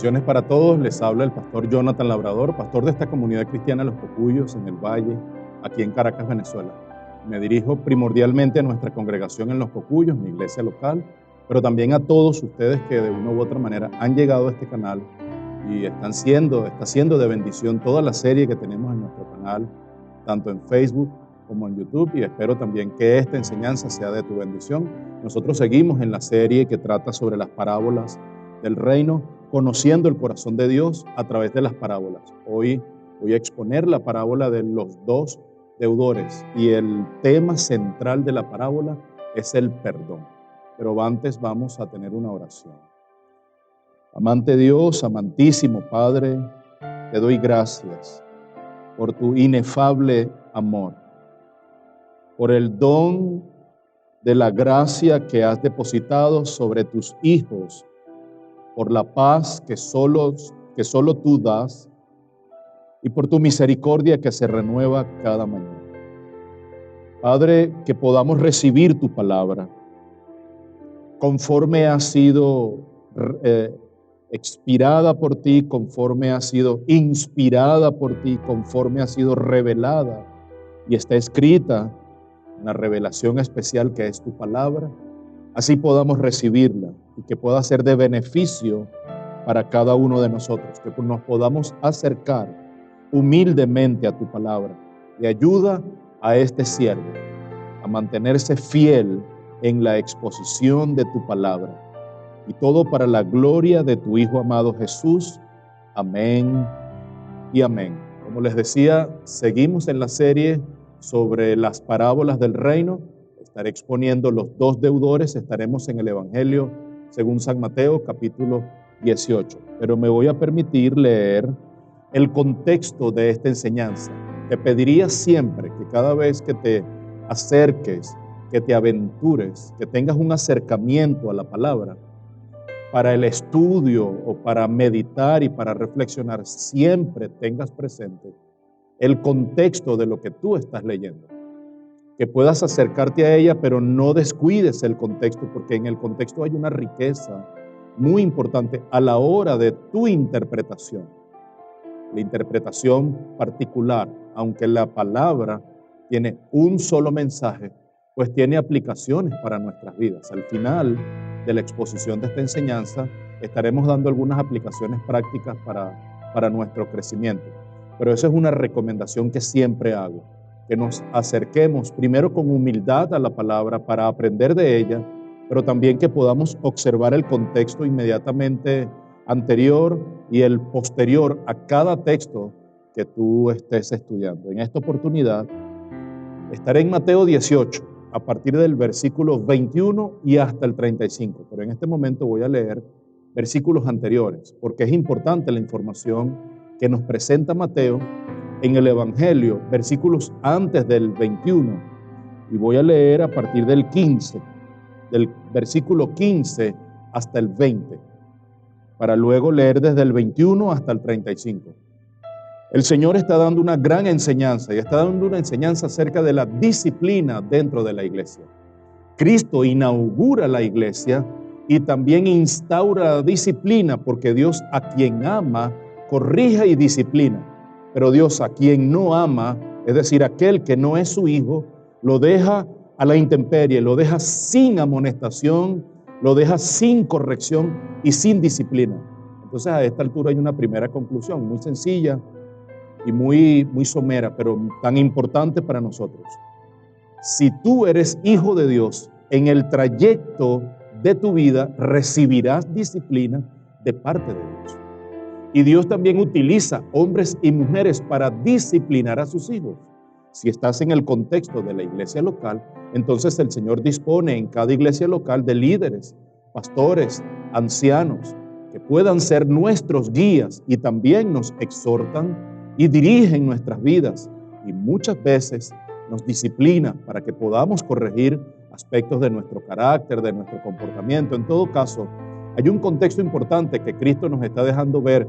Bendiciones para todos, les habla el pastor Jonathan Labrador, pastor de esta comunidad cristiana Los Cocuyos en el Valle, aquí en Caracas, Venezuela. Me dirijo primordialmente a nuestra congregación en Los Cocuyos, mi iglesia local, pero también a todos ustedes que de una u otra manera han llegado a este canal y está siendo de bendición toda la serie que tenemos en nuestro canal, tanto en Facebook como en YouTube, y espero también que esta enseñanza sea de tu bendición. Nosotros seguimos en la serie que trata sobre las parábolas del reino, conociendo el corazón de Dios a través de las parábolas. Hoy voy a exponer la parábola de los dos deudores y el tema central de la parábola es el perdón. Pero antes vamos a tener una oración. Amante Dios, amantísimo Padre, te doy gracias por tu inefable amor, por el don de la gracia que has depositado sobre tus hijos, por la paz que solo tú das y por tu misericordia que se renueva cada mañana. Padre, que podamos recibir tu palabra conforme ha sido expirada por ti, conforme ha sido inspirada por ti, conforme ha sido revelada y está escrita en la revelación especial que es tu palabra. Así podamos recibirla y que pueda ser de beneficio para cada uno de nosotros, que nos podamos acercar humildemente a tu palabra y ayuda a este siervo a mantenerse fiel en la exposición de tu palabra. Y todo para la gloria de tu Hijo amado Jesús. Amén y amén. Como les decía, seguimos en la serie sobre las parábolas del reino. Estaré exponiendo los dos deudores, estaremos en el Evangelio según San Mateo, capítulo 18. Pero me voy a permitir leer el contexto de esta enseñanza. Te pediría siempre que cada vez que te acerques, que te aventures, que tengas un acercamiento a la palabra, para el estudio o para meditar y para reflexionar, siempre tengas presente el contexto de lo que tú estás leyendo. Que puedas acercarte a ella, pero no descuides el contexto, porque en el contexto hay una riqueza muy importante a la hora de tu interpretación. La interpretación particular, aunque la palabra tiene un solo mensaje, pues tiene aplicaciones para nuestras vidas. Al final de la exposición de esta enseñanza, estaremos dando algunas aplicaciones prácticas para nuestro crecimiento. Pero esa es una recomendación que siempre hago, que nos acerquemos primero con humildad a la palabra para aprender de ella, pero también que podamos observar el contexto inmediatamente anterior y el posterior a cada texto que tú estés estudiando. En esta oportunidad estaré en Mateo 18, a partir del versículo 21 y hasta el 35, pero en este momento voy a leer versículos anteriores, porque es importante la información que nos presenta Mateo en el Evangelio, versículos antes del 21, y voy a leer a partir del 15, del versículo 15 hasta el 20, para luego leer desde el 21 hasta el 35. El Señor está dando una gran enseñanza y está dando una enseñanza acerca de la disciplina dentro de la iglesia. Cristo inaugura la iglesia y también instaura la disciplina, porque Dios a quien ama corrige y disciplina, pero Dios a quien no ama, es decir, aquel que no es su hijo, lo deja a la intemperie, lo deja sin amonestación, lo deja sin corrección y sin disciplina. Entonces a esta altura hay una primera conclusión muy sencilla y muy somera, pero tan importante para nosotros. Si tú eres hijo de Dios, en el trayecto de tu vida recibirás disciplina de parte de Dios. Y Dios también utiliza hombres y mujeres para disciplinar a sus hijos. Si estás en el contexto de la iglesia local, entonces el Señor dispone en cada iglesia local de líderes, pastores, ancianos, que puedan ser nuestros guías y también nos exhortan y dirigen nuestras vidas, y muchas veces nos disciplina para que podamos corregir aspectos de nuestro carácter, de nuestro comportamiento. En todo caso, hay un contexto importante que Cristo nos está dejando ver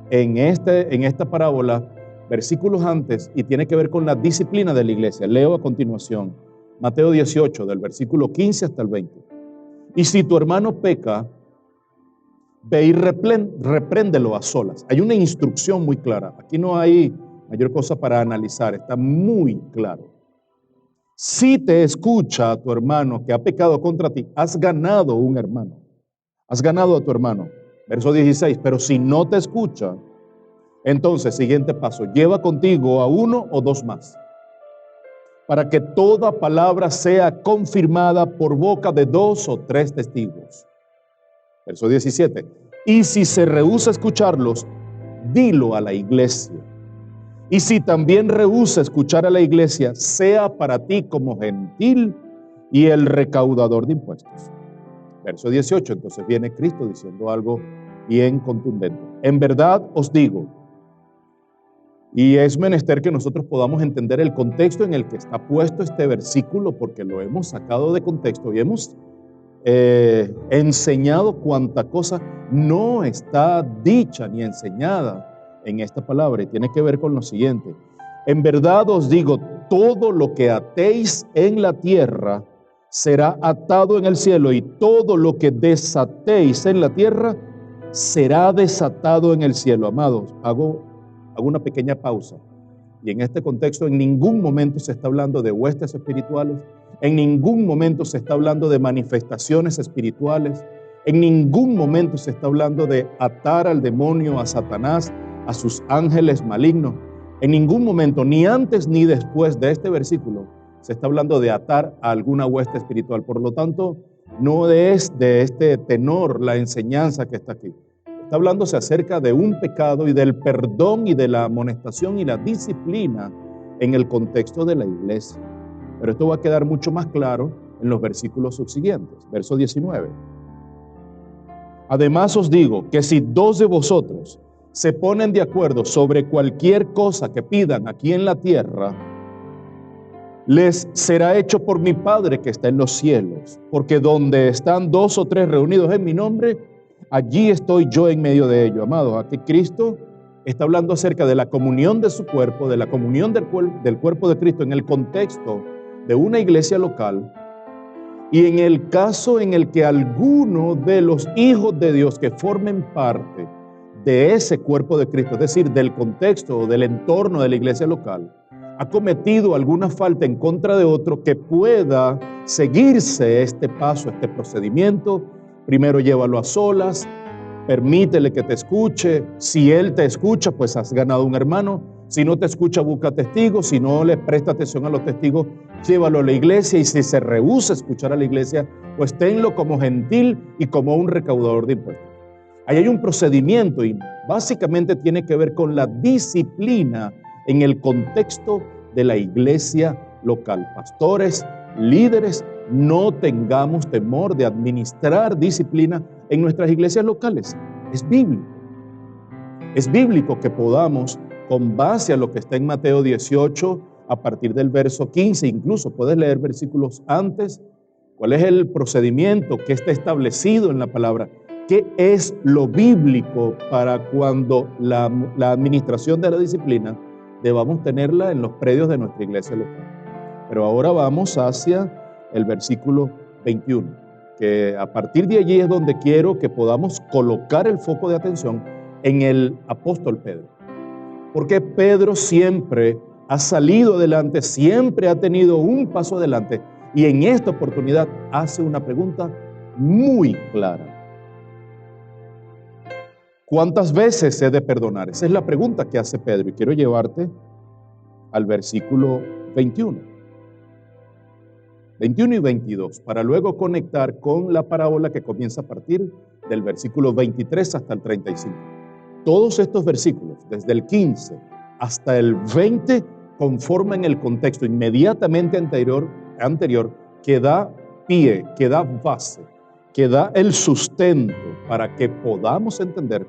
en esta parábola, versículos antes, y tiene que ver con la disciplina de la iglesia. Leo a continuación, Mateo 18, del versículo 15 hasta el 20. Y si tu hermano peca, ve y repréndelo a solas. Hay una instrucción muy clara. Aquí no hay mayor cosa para analizar, está muy claro. Si te escucha a tu hermano que ha pecado contra ti, has ganado un hermano. Has ganado a tu hermano. Verso 16, pero si no te escucha, entonces, siguiente paso, lleva contigo a uno o dos más, para que toda palabra sea confirmada por boca de dos o tres testigos. Verso 17, y si se rehúsa a escucharlos, dilo a la iglesia. Y si también rehúsa escuchar a la iglesia, sea para ti como gentil y el recaudador de impuestos. Verso 18, entonces viene Cristo diciendo algo bien contundente. En verdad os digo, y es menester que nosotros podamos entender el contexto en el que está puesto este versículo, porque lo hemos sacado de contexto y hemos enseñado cuánta cosa no está dicha ni enseñada en esta palabra, y tiene que ver con lo siguiente. En verdad os digo, todo lo que atéis en la tierra será atado en el cielo, y todo lo que desatéis en la tierra será desatado en el cielo. Amados, hago una pequeña pausa. Y en este contexto en ningún momento se está hablando de huestes espirituales, en ningún momento se está hablando de manifestaciones espirituales, en ningún momento se está hablando de atar al demonio, a Satanás, a sus ángeles malignos. En ningún momento, ni antes ni después de este versículo, se está hablando de atar a alguna hueste espiritual. Por lo tanto, no es de este tenor la enseñanza que está aquí. Está hablándose acerca de un pecado y del perdón y de la amonestación y la disciplina en el contexto de la iglesia. Pero esto va a quedar mucho más claro en los versículos subsiguientes. Verso 19. Además os digo que si dos de vosotros se ponen de acuerdo sobre cualquier cosa que pidan aquí en la tierra, les será hecho por mi Padre que está en los cielos. Porque donde están dos o tres reunidos en mi nombre, allí estoy yo en medio de ellos. Amados, aquí Cristo está hablando acerca de la comunión de su cuerpo, de la comunión del cuerpo de Cristo en el contexto de una iglesia local. Y en el caso en el que alguno de los hijos de Dios que formen parte de ese cuerpo de Cristo, es decir, del contexto o del entorno de la iglesia local, ha cometido alguna falta en contra de otro, que pueda seguirse este paso, este procedimiento. Primero llévalo a solas, permítele que te escuche. Si él te escucha, pues has ganado un hermano. Si no te escucha, busca testigos. Si no le presta atención a los testigos, llévalo a la iglesia. Y si se rehúsa a escuchar a la iglesia, pues tenlo como gentil y como un recaudador de impuestos. Ahí hay un procedimiento y básicamente tiene que ver con la disciplina en el contexto de la iglesia local. Pastores, líderes, no tengamos temor de administrar disciplina en nuestras iglesias locales. Es bíblico. Es bíblico que podamos, con base a lo que está en Mateo 18, a partir del verso 15, incluso puedes leer versículos antes, cuál es el procedimiento que está establecido en la palabra, qué es lo bíblico para cuando la administración de la disciplina debamos tenerla en los predios de nuestra iglesia local. Pero ahora vamos hacia el versículo 21, que a partir de allí es donde quiero que podamos colocar el foco de atención en el apóstol Pedro. Porque Pedro siempre ha salido adelante, siempre ha tenido un paso adelante, y en esta oportunidad hace una pregunta muy clara. ¿Cuántas veces he de perdonar? Esa es la pregunta que hace Pedro, y quiero llevarte al versículo 21 y 22, para luego conectar con la parábola que comienza a partir del versículo 23 hasta el 35. Todos estos versículos, desde el 15 hasta el 20, conforman el contexto inmediatamente anterior que da pie, que da base, que da el sustento para que podamos entender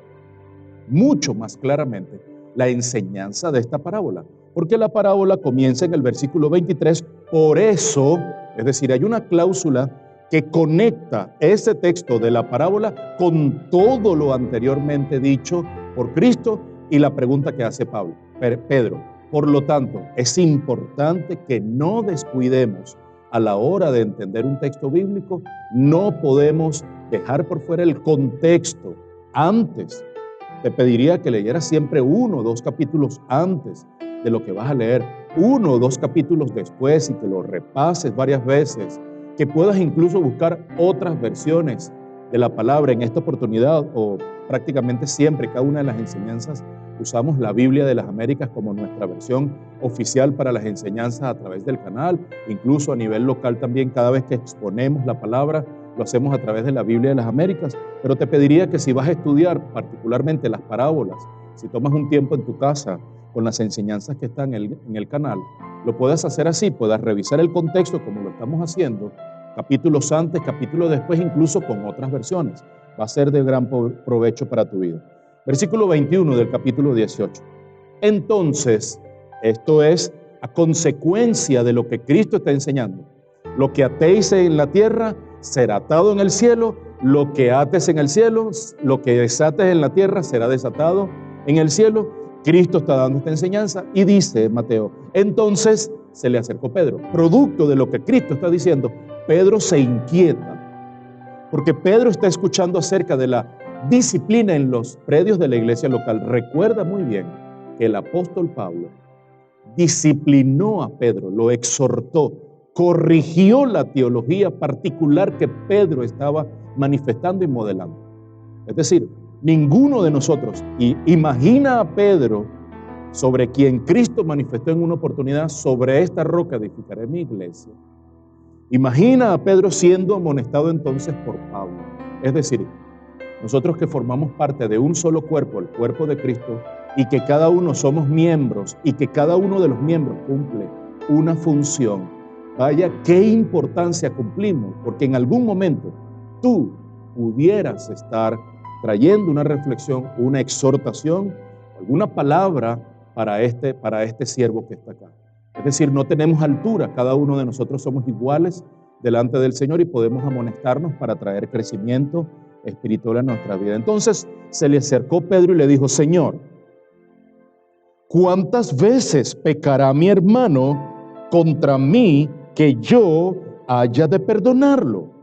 mucho más claramente la enseñanza de esta parábola. Porque la parábola comienza en el versículo 23, por eso, es decir, hay una cláusula que conecta ese texto de la parábola con todo lo anteriormente dicho por Cristo y la pregunta que hace Pedro. Por lo tanto, es importante que no descuidemos a la hora de entender un texto bíblico. No podemos dejar por fuera el contexto antes. Te pediría que leyeras siempre 1 o 2 capítulos antes de lo que vas a leer, 1 o 2 capítulos después, y que lo repases varias veces, que puedas incluso buscar otras versiones de la palabra. En esta oportunidad, o prácticamente siempre, cada una de las enseñanzas, usamos la Biblia de las Américas como nuestra versión oficial para las enseñanzas a través del canal, incluso a nivel local también. Cada vez que exponemos la palabra, lo hacemos a través de la Biblia de las Américas. Pero te pediría que si vas a estudiar particularmente las parábolas, si tomas un tiempo en tu casa con las enseñanzas que están en el canal, lo puedas hacer así, puedas revisar el contexto como lo estamos haciendo, capítulos antes, capítulos después, incluso con otras versiones. Va a ser de gran provecho para tu vida. Versículo 21 del capítulo 18. Entonces, esto es a consecuencia de lo que Cristo está enseñando. Lo que atéis en la tierra será atado en el cielo, lo que ates en el cielo, lo que desates en la tierra será desatado en el cielo. Cristo está dando esta enseñanza y dice Mateo, entonces se le acercó Pedro. Producto de lo que Cristo está diciendo, Pedro se inquieta, porque Pedro está escuchando acerca de la disciplina en los predios de la iglesia local. Recuerda muy bien que el apóstol Pablo disciplinó a Pedro, lo exhortó, corrigió la teología particular que Pedro estaba manifestando y modelando. Es decir, ninguno de nosotros imagina a Pedro, sobre quien Cristo manifestó en una oportunidad, sobre esta roca edificaré mi iglesia. Imagina a Pedro siendo amonestado entonces por Pablo. Es decir, nosotros que formamos parte de un solo cuerpo, el cuerpo de Cristo, y que cada uno somos miembros y que cada uno de los miembros cumple una función. Vaya, qué importancia cumplimos, porque en algún momento tú pudieras estar trayendo una reflexión, una exhortación, alguna palabra para este siervo que está acá. Es decir, no tenemos altura, cada uno de nosotros somos iguales delante del Señor y podemos amonestarnos para traer crecimiento espiritual a nuestra vida. Entonces se le acercó Pedro y le dijo, Señor, ¿cuántas veces pecará mi hermano contra mí que yo haya de perdonarlo?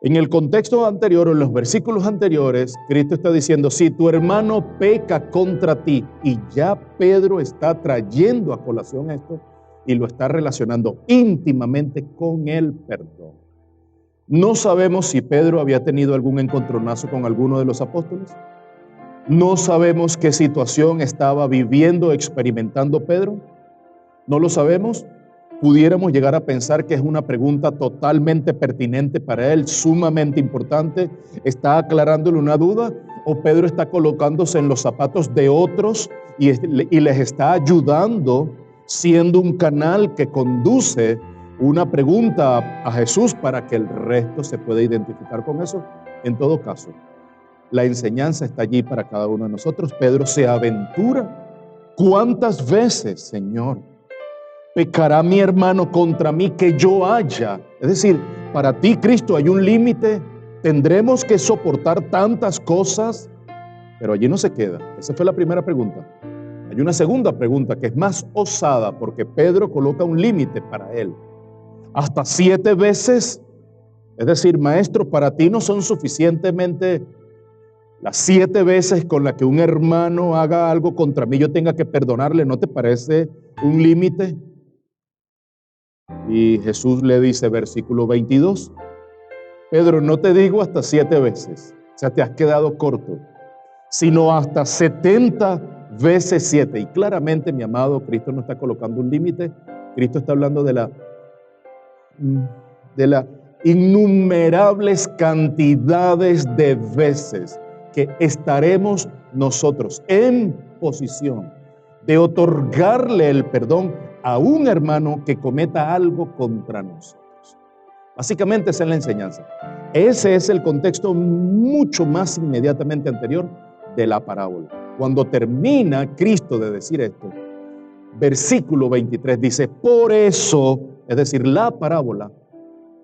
En el contexto anterior, o en los versículos anteriores, Cristo está diciendo, si tu hermano peca contra ti, y ya Pedro está trayendo a colación esto y lo está relacionando íntimamente con el perdón. No sabemos si Pedro había tenido algún encontronazo con alguno de los apóstoles. No sabemos qué situación estaba viviendo, experimentando Pedro. No lo sabemos. Pudiéramos llegar a pensar que es una pregunta totalmente pertinente para él, sumamente importante. ¿Está aclarándole una duda? ¿O Pedro está colocándose en los zapatos de otros y les está ayudando, siendo un canal que conduce una pregunta a Jesús para que el resto se pueda identificar con eso? En todo caso, la enseñanza está allí para cada uno de nosotros. Pedro se aventura. ¿Cuántas veces, Señor, pecará mi hermano contra mí que yo haya? Es decir, para ti, Cristo, hay un límite. Tendremos que soportar tantas cosas, pero allí no se queda. Esa fue la primera pregunta. Hay una segunda pregunta que es más osada, porque Pedro coloca un límite para él. Hasta 7 veces. Es decir, maestro, para ti no son suficientemente las 7 veces con las que un hermano haga algo contra mí, yo tenga que perdonarle. ¿No te parece un límite? Y Jesús le dice, versículo 22, Pedro, no te digo hasta 7 veces, o sea, te has quedado corto, sino hasta 70 veces 7. Y claramente, mi amado, Cristo no está colocando un límite. Cristo está hablando de la innumerables cantidades de veces que estaremos nosotros en posición de otorgarle el perdón a un hermano que cometa algo contra nosotros. Básicamente esa es la enseñanza. Ese es el contexto mucho más inmediatamente anterior de la parábola. Cuando termina Cristo de decir esto, versículo 23 dice, por eso, es decir, la parábola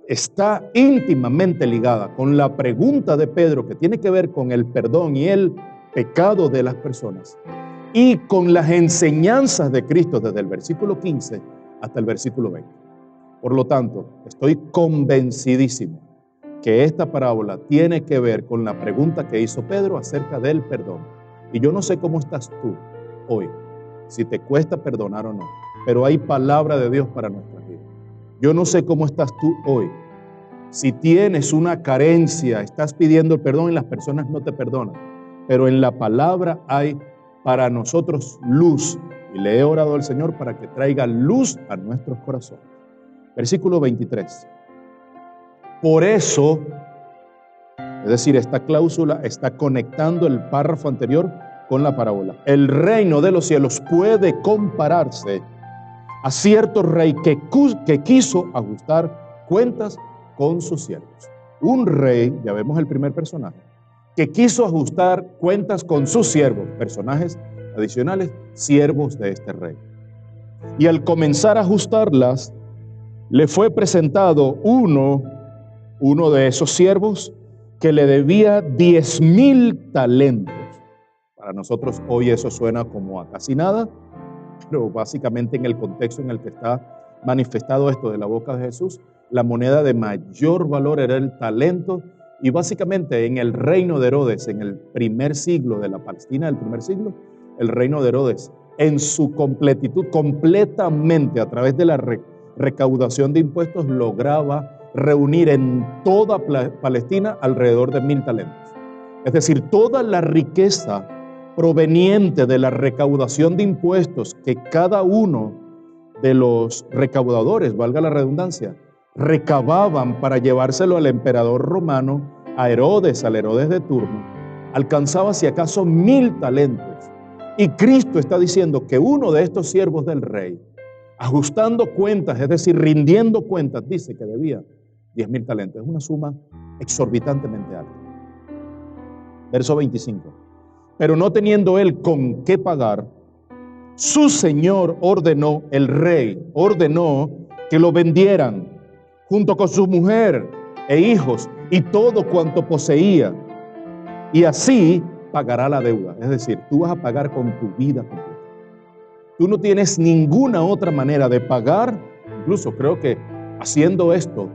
está íntimamente ligada con la pregunta de Pedro, que tiene que ver con el perdón y el pecado de las personas, y con las enseñanzas de Cristo desde el versículo 15 hasta el versículo 20. Por lo tanto, estoy convencidísimo que esta parábola tiene que ver con la pregunta que hizo Pedro acerca del perdón. Y yo no sé cómo estás tú hoy, si te cuesta perdonar o no, pero hay palabra de Dios para nuestras vidas. Yo no sé cómo estás tú hoy, si tienes una carencia, estás pidiendo el perdón y las personas no te perdonan, pero en la palabra hay para nosotros luz. Y le he orado al Señor para que traiga luz a nuestros corazones. Versículo 23. Por eso, es decir, esta cláusula está conectando el párrafo anterior con la parábola. El reino de los cielos puede compararse a cierto rey que quiso ajustar cuentas con sus siervos. Un rey, ya vemos el primer personaje, que quiso ajustar cuentas con sus siervos, personajes adicionales, siervos de este rey. Y al comenzar a ajustarlas, le fue presentado uno de esos siervos que le debía 10,000 talentos. Para nosotros hoy eso suena como a casi nada, pero básicamente en el contexto en el que está manifestado esto de la boca de Jesús, la moneda de mayor valor era el talento. Y básicamente en el reino de Herodes, en el primer siglo de la Palestina del primer siglo, el reino de Herodes en su completitud, completamente a través de la recaudación de impuestos, lograba reunir en toda Palestina alrededor de 1,000 talentos. Es decir, toda la riqueza proveniente de la recaudación de impuestos que cada uno de los recaudadores, valga la redundancia, recababan para llevárselo al emperador romano, a Herodes, al Herodes de turno, alcanzaba si acaso 1,000 talentos. Y Cristo está diciendo que uno de estos siervos del rey, ajustando cuentas, es decir, rindiendo cuentas, dice que debía 10,000 talentos. Es una suma exorbitantemente alta. Verso 25. Pero no teniendo él con qué pagar, su señor ordenó, el rey ordenó que lo vendieran junto con su mujer e hijos y todo cuanto poseía, y así pagará la deuda. Es decir, tú vas a pagar con tu vida completa. Tú no tienes ninguna otra manera de pagar. Incluso creo que haciendo esto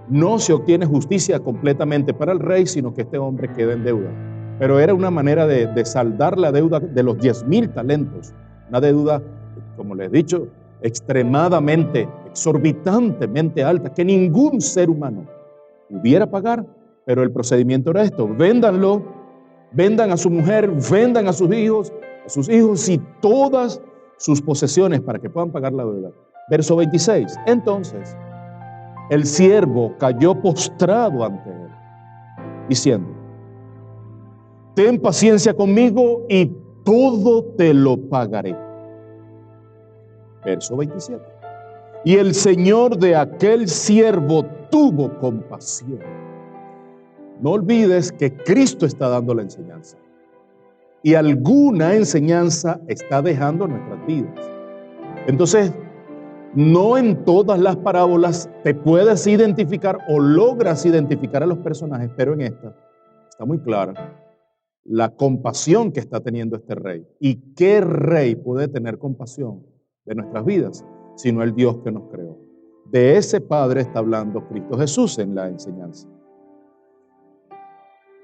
no se obtiene justicia completamente para el rey, sino que este hombre queda en deuda. Pero era una manera de saldar la deuda de los 10,000 talentos. Una deuda, como les he dicho, extremadamente, exorbitantemente alta, que ningún ser humano pudiera pagar. Pero el procedimiento era esto: véndanlo, vendan a su mujer, vendan a sus hijos y todas sus posesiones para que puedan pagar la deuda. Verso 26. Entonces el siervo cayó postrado ante él, diciendo: ten paciencia conmigo y todo te lo pagaré. Verso 27. Y el señor de aquel siervo tuvo compasión. No olvides que Cristo está dando la enseñanza. Y alguna enseñanza está dejando nuestras vidas. Entonces, no en todas las parábolas te puedes identificar o logras identificar a los personajes, pero en esta está muy clara la compasión que está teniendo este rey. ¿Y qué rey puede tener compasión de nuestras vidas, sino el Dios que nos creó? De ese Padre está hablando Cristo Jesús en la enseñanza.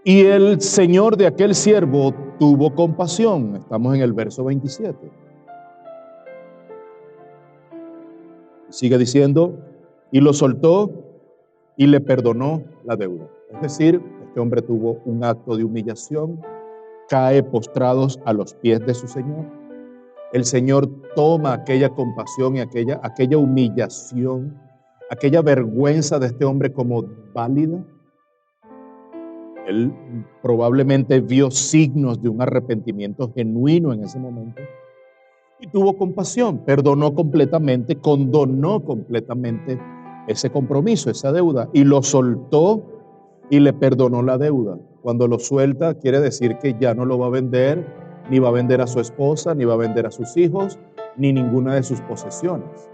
Y el Señor de aquel siervo tuvo compasión. Estamos en el verso 27. Sigue diciendo: y lo soltó y le perdonó la deuda. Es decir, este hombre tuvo un acto de humillación, cae postrados a los pies de su Señor. El Señor toma aquella compasión y aquella humillación, aquella vergüenza de este hombre como válida. Él probablemente vio signos de un arrepentimiento genuino en ese momento y tuvo compasión, perdonó completamente, condonó completamente ese compromiso, esa deuda, y lo soltó y le perdonó la deuda. Cuando lo suelta, quiere decir que ya no lo va a vender, ni va a vender a su esposa, ni va a vender a sus hijos, ni ninguna de sus posesiones.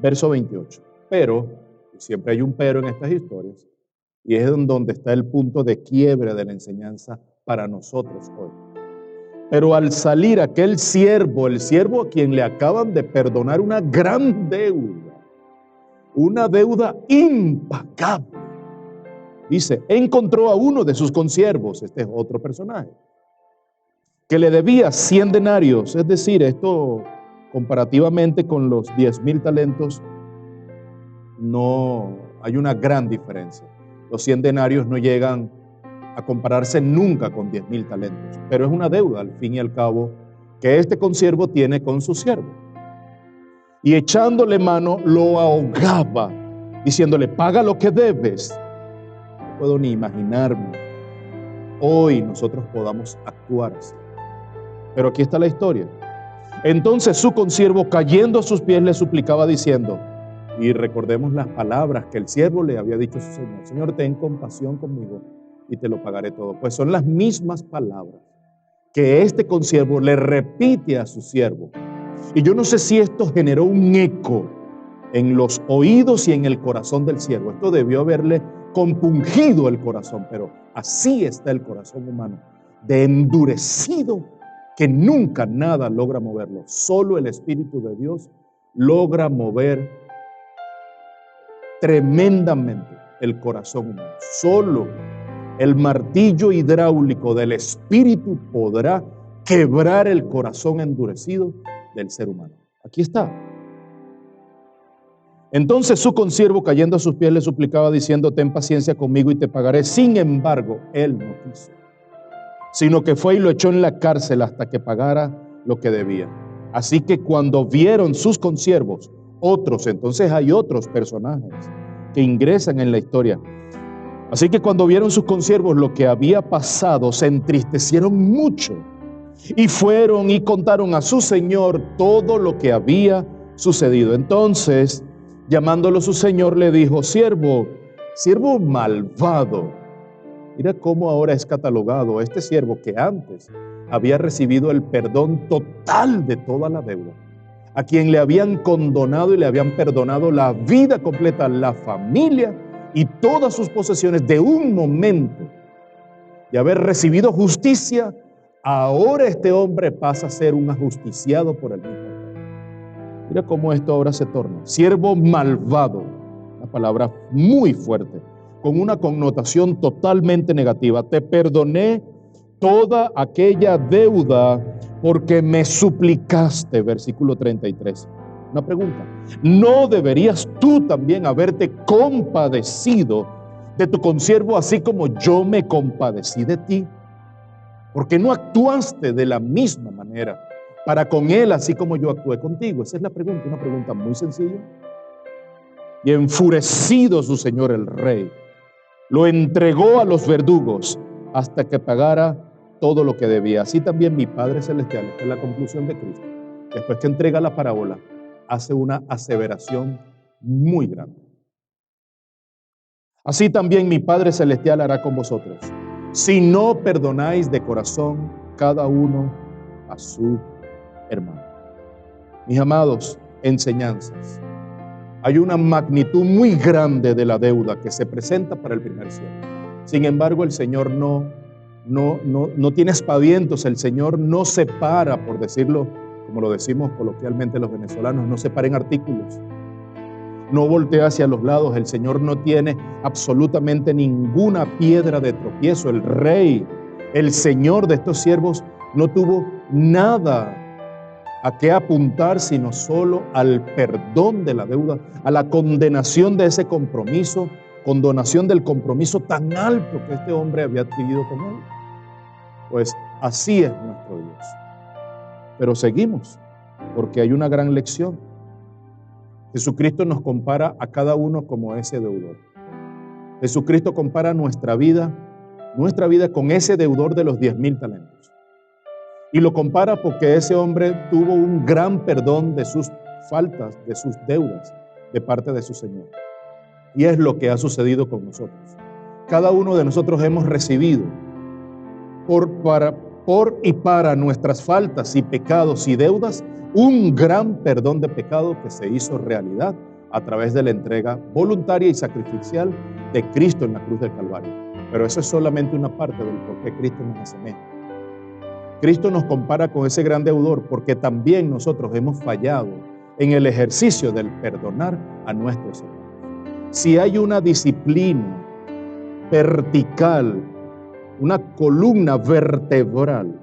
Verso 28. Pero, y siempre hay un pero en estas historias, y es en donde está el punto de quiebre de la enseñanza para nosotros hoy. Pero al salir aquel siervo, el siervo a quien le acaban de perdonar una gran deuda, una deuda impagable, dice, encontró a uno de sus consiervos, este es otro personaje, que le debía 100 denarios, es decir, esto comparativamente con los 10,000 talentos, no hay una gran diferencia. Los 100 denarios no llegan a compararse nunca con 10,000 talentos, pero es una deuda al fin y al cabo que este consiervo tiene con su siervo. Y echándole mano lo ahogaba, diciéndole, paga lo que debes. No puedo ni imaginarme hoy nosotros podamos actuar así. Pero aquí está la historia. Entonces su consiervo, cayendo a sus pies, le suplicaba diciendo, y recordemos las palabras que el siervo le había dicho a su señor, Señor, ten compasión conmigo y te lo pagaré todo. Pues son las mismas palabras que este consiervo le repite a su siervo. Y yo no sé si esto generó un eco en los oídos y en el corazón del siervo. Esto debió haberle compungido el corazón, pero así está el corazón humano, de endurecido, que nunca nada logra moverlo. Solo el Espíritu de Dios logra mover tremendamente el corazón humano. Solo el martillo hidráulico del Espíritu podrá quebrar el corazón endurecido del ser humano. Aquí está. Entonces su consiervo, cayendo a sus pies, le suplicaba diciendo, ten paciencia conmigo y te pagaré. Sin embargo, él no quiso, sino que fue y lo echó en la cárcel hasta que pagara lo que debía. Así que cuando vieron sus consiervos, otros, entonces hay otros personajes que ingresan en la historia. Así que cuando vieron sus consiervos lo que había pasado, se entristecieron mucho y fueron y contaron a su señor todo lo que había sucedido. Entonces, llamándolo su señor, le dijo, siervo malvado. Mira cómo ahora es catalogado este siervo que antes había recibido el perdón total de toda la deuda, a quien le habían condonado y le habían perdonado la vida completa, la familia y todas sus posesiones de un momento de haber recibido justicia. Ahora este hombre pasa a ser un ajusticiado por el mismo rey. Mira cómo esto ahora se torna. Siervo malvado, una palabra muy fuerte, con una connotación totalmente negativa. Te perdoné toda aquella deuda porque me suplicaste. Versículo 33. Una pregunta. ¿No deberías tú también haberte compadecido de tu consiervo así como yo me compadecí de ti? ¿Por qué no actuaste de la misma manera para con él así como yo actué contigo? Esa es la pregunta, una pregunta muy sencilla. Y enfurecido su señor el rey, lo entregó a los verdugos hasta que pagara todo lo que debía. Así también mi Padre Celestial, esta es la conclusión de Cristo, después que entrega la parábola, hace una aseveración muy grande. Así también mi Padre Celestial hará con vosotros, si no perdonáis de corazón cada uno a su hermano. Mis amados, enseñanzas. Hay una magnitud muy grande de la deuda que se presenta para el primer siervo. Sin embargo, el Señor no tiene aspavientos, el Señor no separa, por decirlo como lo decimos coloquialmente los venezolanos, no separa en artículos. No voltea hacia los lados, el Señor no tiene absolutamente ninguna piedra de tropiezo. El Rey, el Señor de estos siervos, no tuvo nada a qué apuntar, sino solo al perdón de la deuda, a la condenación de ese compromiso, condonación del compromiso tan alto que este hombre había adquirido con él. Pues así es nuestro Dios. Pero seguimos, porque hay una gran lección. Jesucristo nos compara a cada uno como ese deudor. Jesucristo compara nuestra vida con ese deudor de los 10,000 talentos. Y lo compara porque ese hombre tuvo un gran perdón de sus faltas, de sus deudas, de parte de su Señor. Y es lo que ha sucedido con nosotros. Cada uno de nosotros hemos recibido por y para nuestras faltas y pecados y deudas, un gran perdón de pecado que se hizo realidad a través de la entrega voluntaria y sacrificial de Cristo en la cruz del Calvario. Pero eso es solamente una parte del por qué Cristo nos asemeja. Cristo nos compara con ese gran deudor porque también nosotros hemos fallado en el ejercicio del perdonar a nuestros hermanos. Si hay una disciplina vertical, una columna vertebral,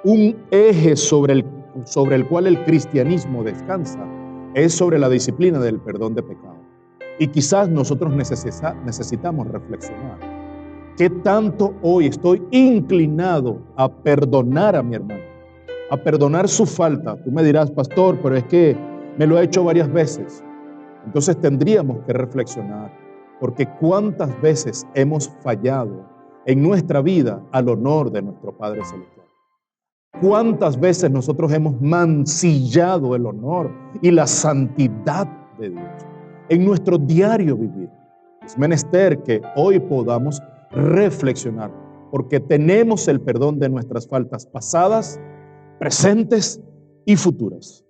un eje sobre el cual el cristianismo descansa, es sobre la disciplina del perdón de pecado. Y quizás nosotros necesitamos reflexionar. ¿Qué tanto hoy estoy inclinado a perdonar a mi hermano? A perdonar su falta. Tú me dirás, pastor, pero es que me lo he hecho varias veces. Entonces tendríamos que reflexionar, porque cuántas veces hemos fallado en nuestra vida al honor de nuestro Padre Celestial. Cuántas veces nosotros hemos mancillado el honor y la santidad de Dios en nuestro diario vivir. Es menester que hoy podamos reflexionar, porque tenemos el perdón de nuestras faltas pasadas, presentes y futuras.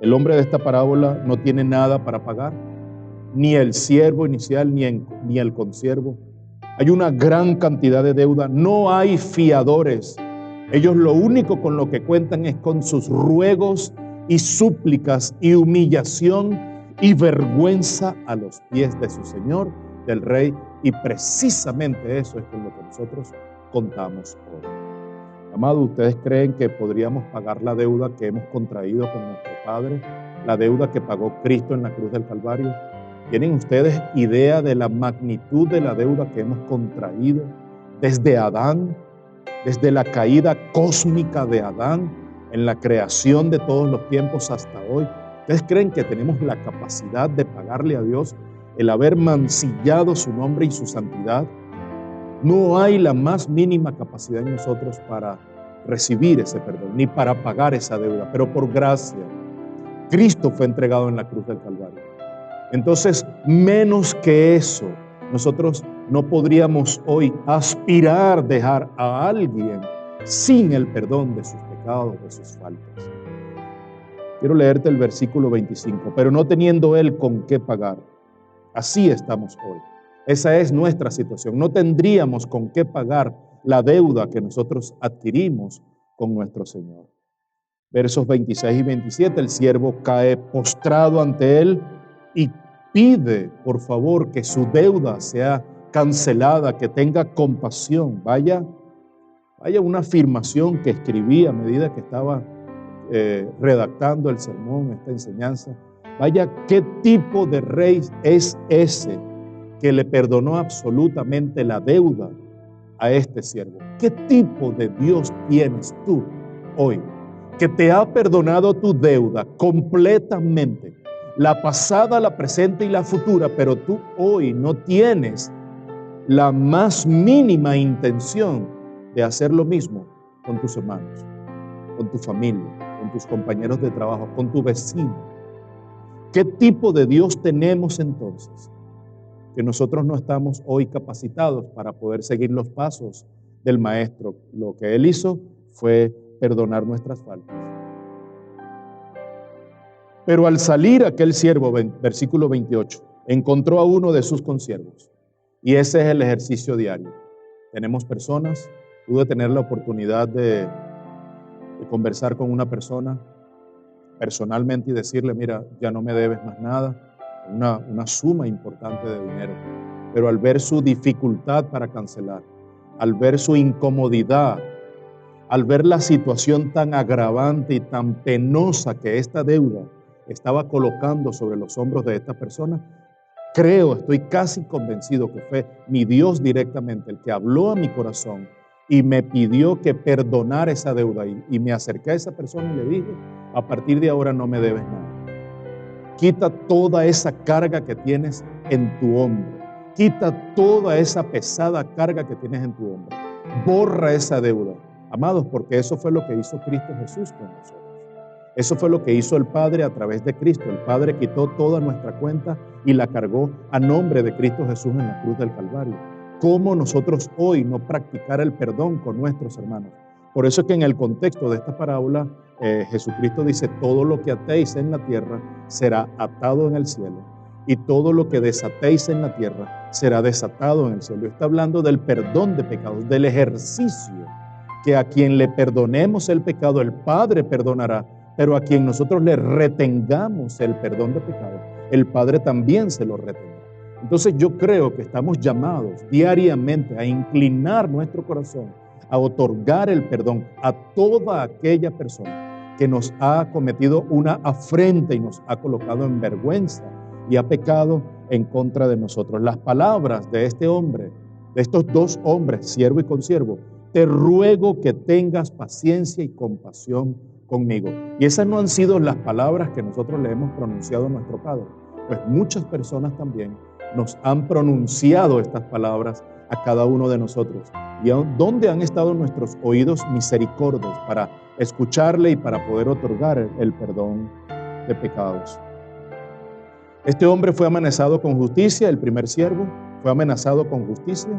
El hombre de esta parábola no tiene nada para pagar, ni el siervo inicial, ni el consiervo. Hay una gran cantidad de deuda, no hay fiadores. Ellos lo único con lo que cuentan es con sus ruegos y súplicas y humillación y vergüenza a los pies de su Señor, del Rey, y precisamente eso es con lo que nosotros contamos hoy. Amados, ¿ustedes creen que podríamos pagar la deuda que hemos contraído con nuestro Padre? La deuda que pagó Cristo en la cruz del Calvario. ¿Tienen ustedes idea de la magnitud de la deuda que hemos contraído desde Adán, desde la caída cósmica de Adán, en la creación de todos los tiempos hasta hoy? ¿Ustedes creen que tenemos la capacidad de pagarle a Dios el haber mancillado su nombre y su santidad? No hay la más mínima capacidad en nosotros para recibir ese perdón, ni para pagar esa deuda, pero por gracia, Cristo fue entregado en la cruz del Calvario. Entonces, menos que eso, nosotros no podríamos hoy aspirar a dejar a alguien sin el perdón de sus pecados, de sus faltas. Quiero leerte el versículo 25. Pero no teniendo él con qué pagar. Así estamos hoy. Esa es nuestra situación. No tendríamos con qué pagar la deuda que nosotros adquirimos con nuestro Señor. Versos 26 y 27, el siervo cae postrado ante él y pide, por favor, que su deuda sea cancelada, que tenga compasión. Vaya una afirmación que escribí a medida que estaba redactando el sermón, esta enseñanza. Vaya, ¿qué tipo de rey es ese que le perdonó absolutamente la deuda a este siervo? ¿Qué tipo de Dios tienes tú hoy que te ha perdonado tu deuda completamente? La pasada, la presente y la futura, pero tú hoy no tienes la más mínima intención de hacer lo mismo con tus hermanos, con tu familia, con tus compañeros de trabajo, con tu vecino. ¿Qué tipo de Dios tenemos entonces? Que nosotros no estamos hoy capacitados para poder seguir los pasos del Maestro. Lo que Él hizo fue perdonar nuestras faltas. Pero al salir aquel siervo, versículo 28, encontró a uno de sus consiervos. Y ese es el ejercicio diario. Tenemos personas, pude tener la oportunidad de conversar con una persona personalmente y decirle, mira, ya no me debes más nada, una suma importante de dinero. Pero al ver su dificultad para cancelar, al ver su incomodidad, al ver la situación tan agravante y tan penosa que esta deuda estaba colocando sobre los hombros de esta persona, estoy casi convencido que fue mi Dios directamente el que habló a mi corazón y me pidió que perdonara esa deuda. Y me acerqué a esa persona y le dije, a partir de ahora no me debes nada. Quita toda esa carga que tienes en tu hombro. Quita toda esa pesada carga que tienes en tu hombro. Borra esa deuda. Amados, porque eso fue lo que hizo Cristo Jesús con nosotros. Eso fue lo que hizo el Padre a través de Cristo. El Padre quitó toda nuestra cuenta y la cargó a nombre de Cristo Jesús en la cruz del Calvario. ¿Cómo nosotros hoy no practicar el perdón con nuestros hermanos? Por eso es que en el contexto de esta parábola, Jesucristo dice, todo lo que atéis en la tierra será atado en el cielo, y todo lo que desatéis en la tierra será desatado en el cielo. Está hablando del perdón de pecados, del ejercicio, que a quien le perdonemos el pecado, el Padre perdonará, pero a quien nosotros le retengamos el perdón de pecado, el Padre también se lo retendrá. Entonces yo creo que estamos llamados diariamente a inclinar nuestro corazón, a otorgar el perdón a toda aquella persona que nos ha cometido una afrenta y nos ha colocado en vergüenza y ha pecado en contra de nosotros. Las palabras de este hombre, de estos dos hombres, siervo y consiervo: te ruego que tengas paciencia y compasión conmigo. Y esas no han sido las palabras que nosotros le hemos pronunciado a nuestro Padre, pues muchas personas también nos han pronunciado estas palabras a cada uno de nosotros. ¿Y dónde han estado nuestros oídos misericordios para escucharle y para poder otorgar el perdón de pecados? Este hombre fue amenazado con justicia, el primer siervo fue amenazado con justicia,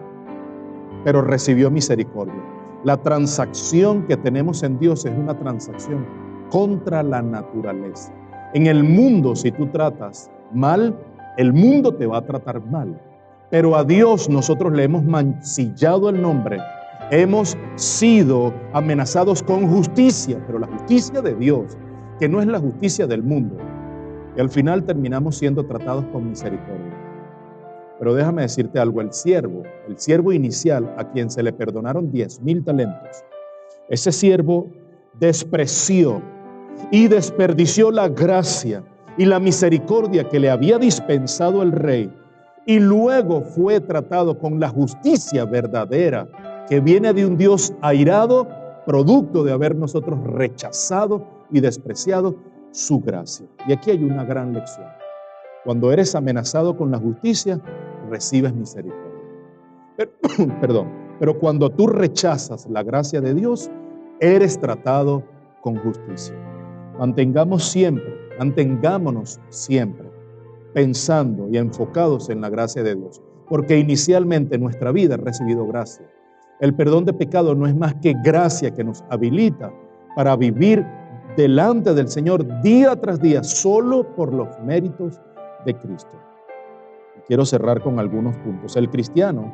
pero recibió misericordia. La transacción que tenemos en Dios es una transacción contra la naturaleza. En el mundo, si tú tratas mal, el mundo te va a tratar mal. Pero a Dios nosotros le hemos mancillado el nombre. Hemos sido amenazados con justicia, pero la justicia de Dios, que no es la justicia del mundo. Y al final terminamos siendo tratados con misericordia. Pero déjame decirte algo: el siervo inicial, a quien se le perdonaron 10,000 talentos, ese siervo despreció y desperdició la gracia y la misericordia que le había dispensado el rey, y luego fue tratado con la justicia verdadera que viene de un Dios airado, producto de haber nosotros rechazado y despreciado su gracia. Y aquí hay una gran lección: cuando eres amenazado con la justicia, recibes misericordia. Pero cuando tú rechazas la gracia de Dios, eres tratado con justicia. Mantengámonos siempre pensando y enfocados en la gracia de Dios, porque inicialmente nuestra vida ha recibido gracia. El perdón de pecado no es más que gracia que nos habilita para vivir delante del Señor día tras día, solo por los méritos de Cristo. Quiero cerrar con algunos puntos. El cristiano,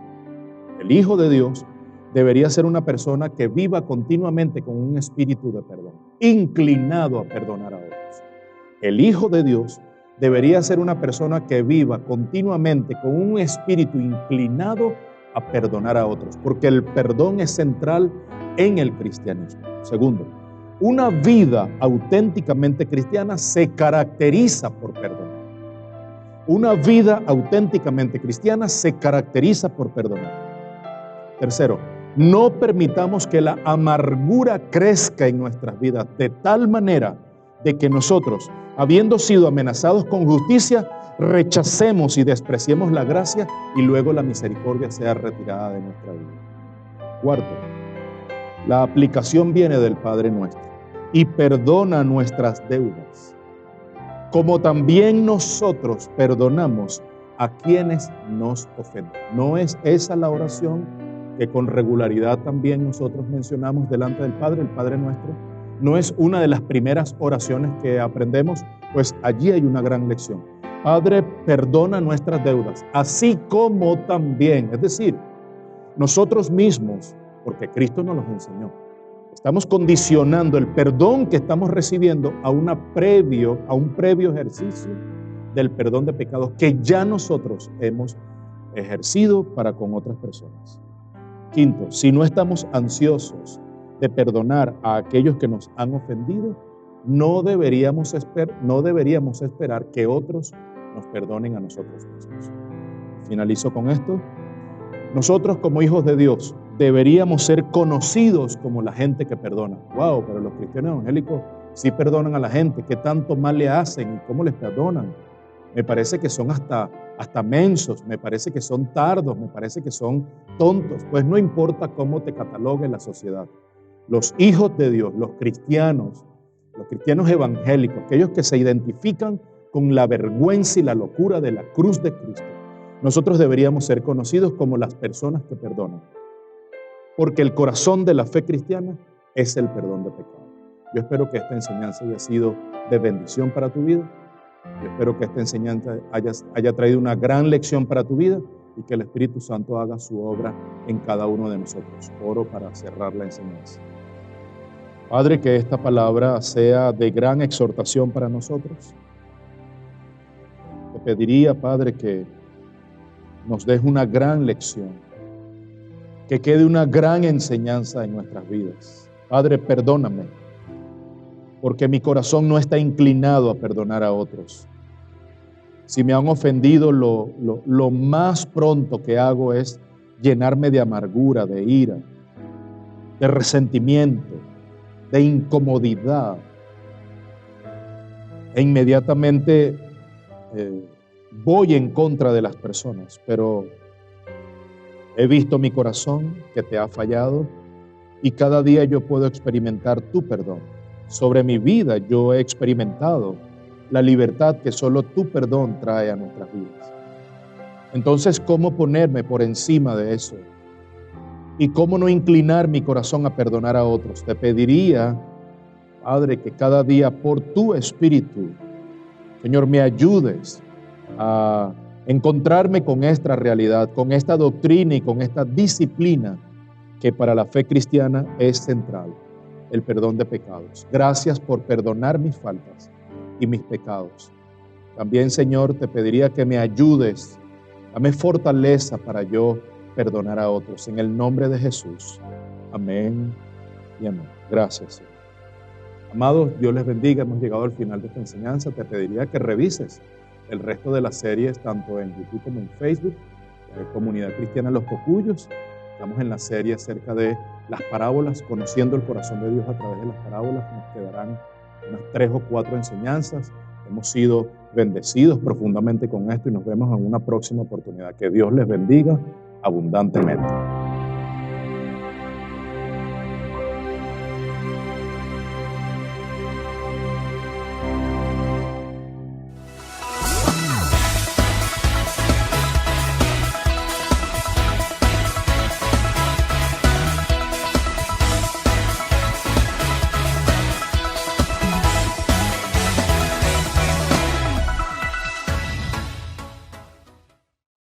el Hijo de Dios, debería ser una persona que viva continuamente con un espíritu de perdón, inclinado a perdonar a otros. El Hijo de Dios debería ser una persona que viva continuamente con un espíritu inclinado a perdonar a otros, porque el perdón es central en el cristianismo. Segundo, una vida auténticamente cristiana se caracteriza por perdonar. Una vida auténticamente cristiana se caracteriza por perdonar. Tercero, no permitamos que la amargura crezca en nuestras vidas de tal manera de que nosotros, habiendo sido amenazados con justicia, rechacemos y despreciemos la gracia y luego la misericordia sea retirada de nuestra vida. Cuarto, la aplicación viene del Padre nuestro: y perdona nuestras deudas, como también nosotros perdonamos a quienes nos ofenden. ¿No es esa la oración que con regularidad también nosotros mencionamos delante del Padre, el Padre nuestro? ¿No es una de las primeras oraciones que aprendemos? Pues allí hay una gran lección. Padre, perdona nuestras deudas, así como también, es decir, nosotros mismos, porque Cristo nos los enseñó, estamos condicionando el perdón que estamos recibiendo a un previo ejercicio del perdón de pecados que ya nosotros hemos ejercido para con otras personas. Quinto, si no estamos ansiosos de perdonar a aquellos que nos han ofendido, no deberíamos esperar que otros nos perdonen a nosotros mismos. Finalizo con esto. Nosotros, como hijos de Dios, deberíamos ser conocidos como la gente que perdona. Wow, pero los cristianos evangélicos sí perdonan a la gente. ¿Qué tanto mal le hacen y cómo les perdonan? Me parece que son hasta mensos, me parece que son tardos, me parece que son tontos. Pues no importa cómo te catalogue la sociedad. Los hijos de Dios, los cristianos evangélicos, aquellos que se identifican con la vergüenza y la locura de la cruz de Cristo, nosotros deberíamos ser conocidos como las personas que perdonan. Porque el corazón de la fe cristiana es el perdón de pecado. Yo espero que esta enseñanza haya sido de bendición para tu vida. Yo espero que esta enseñanza haya traído una gran lección para tu vida y que el Espíritu Santo haga su obra en cada uno de nosotros. Oro para cerrar la enseñanza. Padre, que esta palabra sea de gran exhortación para nosotros. Te pediría, Padre, que nos deje una gran lección, que quede una gran enseñanza en nuestras vidas. Padre, perdóname, porque mi corazón no está inclinado a perdonar a otros. Si me han ofendido, lo más pronto que hago es llenarme de amargura, de ira, de resentimiento, de incomodidad. E inmediatamente voy en contra de las personas, pero he visto mi corazón que te ha fallado y cada día yo puedo experimentar tu perdón. Sobre mi vida yo he experimentado la libertad que solo tu perdón trae a nuestras vidas. Entonces, ¿cómo ponerme por encima de eso? ¿Y cómo no inclinar mi corazón a perdonar a otros? Te pediría, Padre, que cada día por tu Espíritu, Señor, me ayudes a encontrarme con esta realidad, con esta doctrina y con esta disciplina que para la fe cristiana es central, el perdón de pecados. Gracias por perdonar mis faltas y mis pecados. También, Señor, te pediría que me ayudes, dame fortaleza para yo perdonar a otros. En el nombre de Jesús. Amén y amén. Gracias, Señor. Amados, Dios les bendiga. Hemos llegado al final de esta enseñanza. Te pediría que revises el resto de las series, tanto en YouTube como en Facebook, Comunidad Cristiana Los Cocuyos. Estamos en la serie acerca de las parábolas, conociendo el corazón de Dios a través de las parábolas. Nos quedarán unas 3 o 4 enseñanzas. Hemos sido bendecidos profundamente con esto y nos vemos en una próxima oportunidad. Que Dios les bendiga abundantemente.